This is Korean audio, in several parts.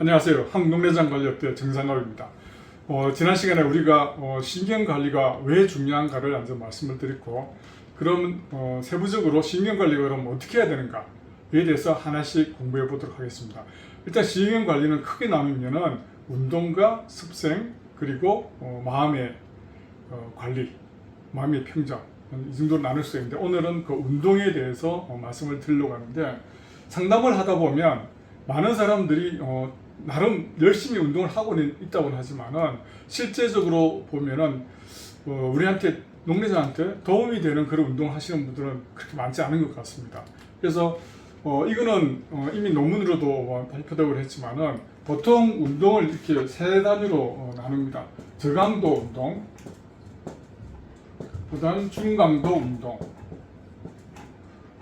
안녕하세요. 한국농내장관리협회 정상갑입니다. 지난 시간에 우리가 신경관리가 왜 중요한가를 먼저 말씀을 드렸고, 그럼 세부적으로 신경관리가 그럼 어떻게 해야 되는가에 대해서 하나씩 공부해 보도록 하겠습니다. 일단 신경관리는 크게 나누면은 운동과 습생, 그리고 마음의 관리, 마음의 평정, 이 정도로 나눌 수 있는데, 오늘은 그 운동에 대해서 말씀을 드리려고 하는데, 상담을 하다 보면 많은 사람들이 나름 열심히 운동을 하고는 있다고는 하지만은 실제적으로 보면은 우리한테 농내자한테 도움이 되는 그런 운동을 하시는 분들은 그렇게 많지 않은 것 같습니다. 그래서 이거는 이미 논문으로도 발표되고 했지만은 보통 운동을 이렇게 세 단위로 나눕니다. 저강도 운동, 그다음 중강도 운동,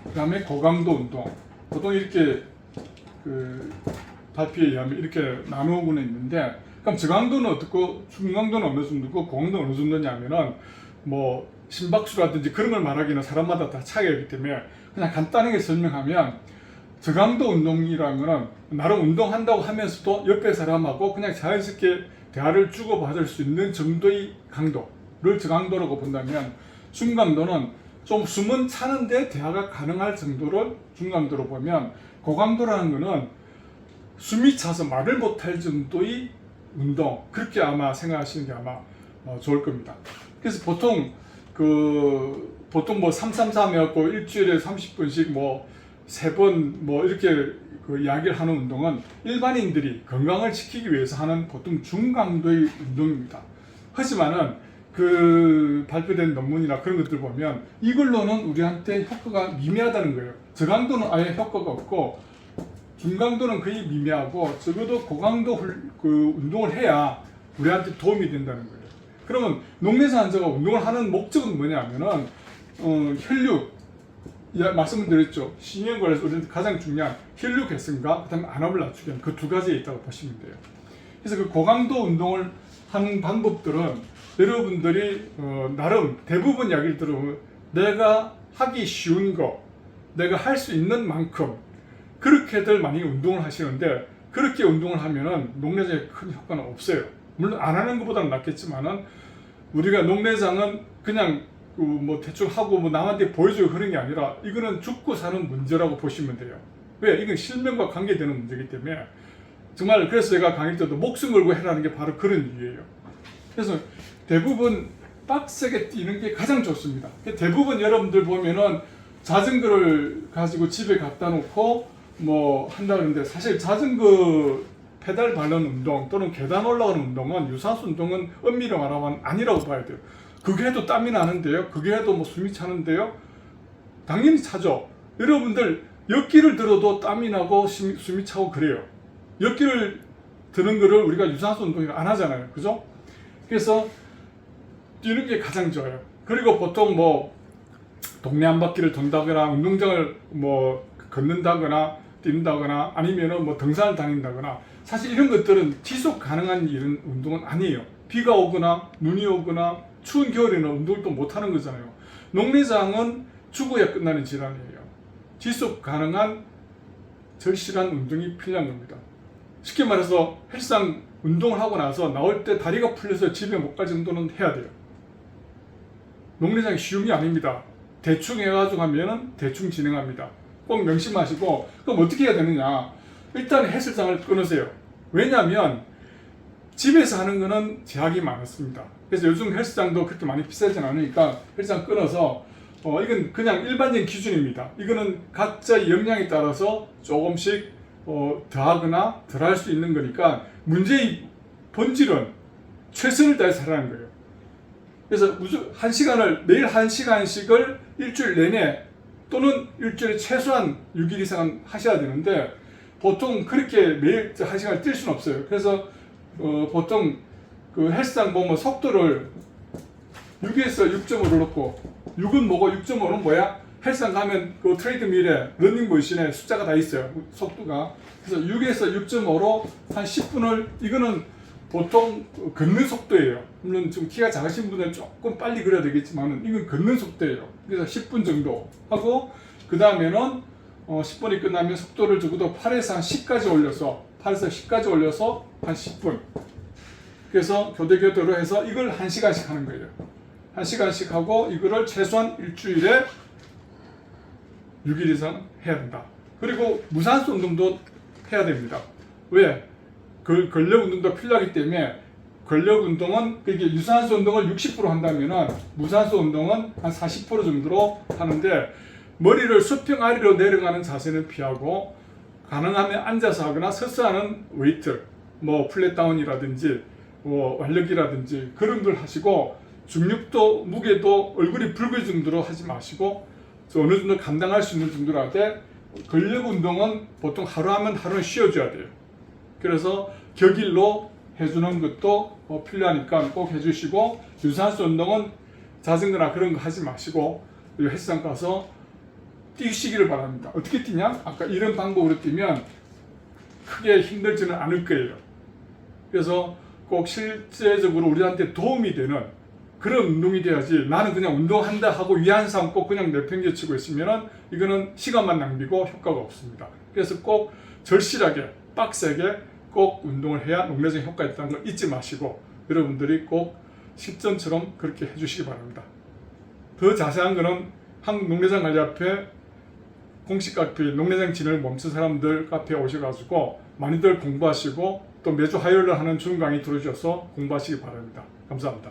그다음에 고강도 운동. 보통 이렇게 발표에 의하면 이렇게 나누고는 있는데, 그럼 저강도는 어떻고 중강도는 어느 정도고 고강도는 어느 정도냐면은 뭐 심박수라든지 그런 걸 말하기는 사람마다 다 차이가 있기 때문에 그냥 간단하게 설명하면, 저강도 운동이라는 거는 나름 운동한다고 하면서도 옆에 사람하고 그냥 자연스럽게 대화를 주고받을 수 있는 정도의 강도를 저강도라고 본다면, 중강도는 좀 숨은 차는데 대화가 가능할 정도를 중강도로 보면, 고강도라는 거는 숨이 차서 말을 못할 정도의 운동, 그렇게 아마 생각하시는 게 아마 좋을 겁니다. 그래서 보통 뭐 333 해갖고 일주일에 30분씩 뭐 3번 뭐 이렇게 이야기를 하는 운동은 일반인들이 건강을 지키기 위해서 하는 보통 중강도의 운동입니다. 하지만은 발표된 논문이나 그런 것들 보면 이걸로는 우리한테 효과가 미미하다는 거예요. 저강도는 아예 효과가 없고, 중강도는 거의 미미하고, 적어도 고강도 운동을 해야 우리한테 도움이 된다는 거예요. 그러면 농내사 환자가 운동을 하는 목적은 뭐냐면은 혈류, 말씀을 드렸죠. 신경관리에서 우리한테 가장 중요한 혈류 개선과 그다음에 안압을 낮추기 위한 그 두 가지에 있다고 보시면 돼요. 그래서 그 고강도 운동을 하는 방법들은 여러분들이 나름 대부분 이야기를 들어보면 내가 하기 쉬운 거, 내가 할 수 있는 만큼 그렇게들 많이 운동을 하시는데, 그렇게 운동을 하면은 농내장에 큰 효과는 없어요. 물론 안 하는 것보다는 낫겠지만은, 우리가 농내장은 그냥 뭐 대충 하고 뭐 남한테 보여주고 그런 게 아니라 이거는 죽고 사는 문제라고 보시면 돼요. 왜? 이건 실명과 관계되는 문제이기 때문에, 정말 그래서 제가 강의 때도 목숨 걸고 해라는 게 바로 그런 이유예요. 그래서 대부분 빡세게 뛰는 게 가장 좋습니다. 대부분 여러분들 보면은 자전거를 가지고 집에 갖다 놓고 뭐 한다 그러는데, 사실 자전거 페달 밟는 운동 또는 계단 올라가는 운동은 유산소 운동은 엄밀히 말하면 아니라고 봐야 돼요. 그게 해도 땀이 나는데요, 그게 해도 뭐 숨이 차는데요, 당연히 차죠. 여러분들 역기를 들어도 땀이 나고 숨이 차고 그래요. 역기를 드는 거를 우리가 유산소 운동을 안 하잖아요, 그죠? 그래서 뛰는 게 가장 좋아요. 그리고 보통 뭐 동네 한 바퀴를 돈다거나 운동장을 뭐 걷는다거나 뛴다거나 아니면은 뭐 등산을 다닌다거나, 사실 이런 것들은 지속 가능한 이런 운동은 아니에요. 비가 오거나 눈이 오거나 추운 겨울에는 운동을 또 못 하는 거잖아요. 농내장은 죽어야 끝나는 질환이에요. 지속 가능한 절실한 운동이 필요한 겁니다. 쉽게 말해서 헬스장 운동을 하고 나서 나올 때 다리가 풀려서 집에 못 갈 정도는 해야 돼요. 농내장이 쉬운 게 아닙니다. 대충 해가지고 하면은 대충 진행합니다. 꼭 명심하시고, 그럼 어떻게 해야 되느냐? 일단 헬스장을 끊으세요. 왜냐하면 집에서 하는 거는 제약이 많습니다. 그래서 요즘 헬스장도 그렇게 많이 비싸진 않으니까 헬스장 끊어서, 이건 그냥 일반적인 기준입니다. 이거는 각자의 역량에 따라서 조금씩 더하거나 덜할 수 있는 거니까, 문제의 본질은 최선을 다해서 하라는 거예요. 그래서 한 시간을, 매일 1시간씩을 일주일 내내 또는 일주일에 최소한 6일 이상은 하셔야 되는데, 보통 그렇게 매일 1시간을 뛸 수는 없어요. 그래서 보통 헬스장 보면 속도를 6에서 6.5를 놓고, 6은 뭐고 6.5는 뭐야? 헬스장 가면 그 트레이드밀에 러닝머신에 숫자가 다 있어요, 속도가. 그래서 6에서 6.5로 한 10분을, 이거는 보통 걷는 속도예요. 물론 좀 키가 작으신 분들은 조금 빨리 걸어야 되겠지만 이건 걷는 속도예요. 그래서 10분 정도 하고, 그 다음에는 10분이 끝나면 속도를 적어도 8에서 한 10까지 올려서 8에서 10까지 올려서 한 10분. 그래서 교대교대로 해서 이걸 1시간씩 하는 거예요. 1시간씩 하고 이거를 최소한 일주일에 6일 이상 해야 된다. 그리고 무산소 운동도 해야 됩니다. 왜? 그 근력 운동도 필요하기 때문에 근력 운동은 그게 유산소 운동을 60% 한다면은 무산소 운동은 한 40% 정도로 하는데 머리를 수평 아래로 내려가는 자세는 피하고 가능하면 앉아서 하거나 서서 하는 웨이트 뭐 플랫다운이라든지 뭐 완력이라든지 그런 걸 하시고 중력도 무게도 얼굴이 붉을 정도로 하지 마시고 어느 정도 감당할 수 있는 정도로 하되 근력 운동은 보통 하루 하면 하루는 쉬어줘야 돼요. 그래서 격일로 해주는 것도 필요하니까 꼭 해주시고 유산소 운동은 자전거나 그런 거 하지 마시고 헬스장 가서 뛰시기를 바랍니다. 어떻게 뛰냐? 아까 이런 방법으로 뛰면 크게 힘들지는 않을 거예요. 그래서 꼭 실제적으로 우리한테 도움이 되는 그런 운동이 돼야지 나는 그냥 운동한다 하고 위안 삼고 그냥 내팽개치고 있으면 이거는 시간만 낭비고 효과가 없습니다. 그래서 꼭 절실하게 빡세게 꼭 운동을 해야 농내장 효과가 있다는 걸 잊지 마시고 여러분들이 꼭 실전처럼 그렇게 해주시기 바랍니다. 더 자세한 거는 한국농내장관리협회 공식 카페 농내장 진을 멈춘 사람들 카페에 오셔가지고 많이들 공부하시고 또 매주 화요일에 하는 줌 강의 들어주셔서 공부하시기 바랍니다. 감사합니다.